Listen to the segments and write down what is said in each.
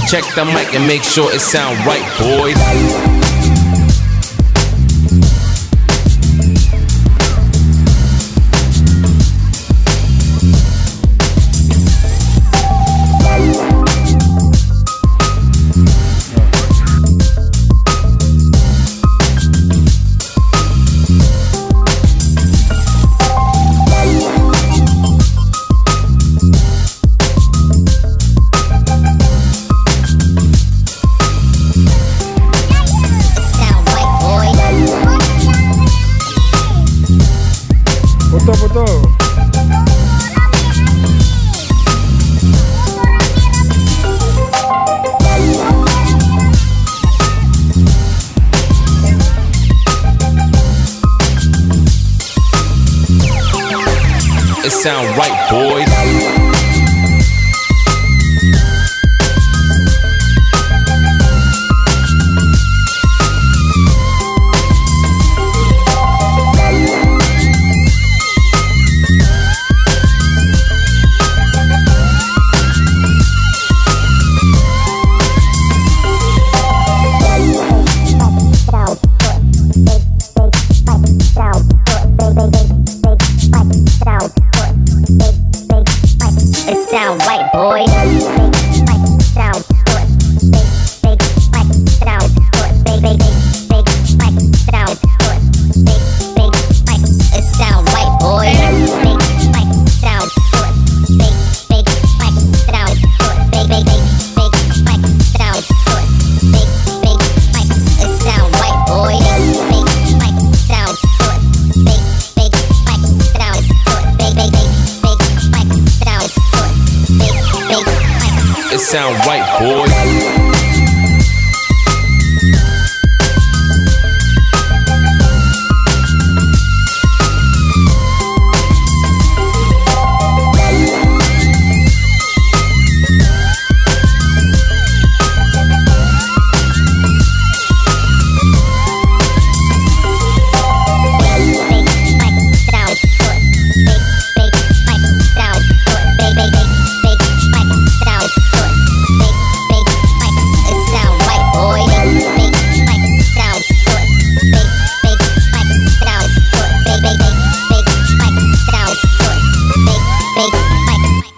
Check the mic and make sure it sound right, boys. Foto. It sound right, boys. It sound right, boys. Sound good. Big fight. Sound good. Big fight. Sound good. Big fight. It sound right, boys. Big fight. Sound good. Big fight. Sound good. Big fight. Sound good. Big fight. It sound right, boys. Big fight. Sound good. Big fight. Sound good. Big fight. Sound good. It sound right, boys.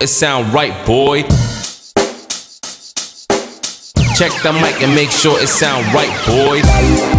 It sound right, boy. Check the mic and make sure it sound right, boys.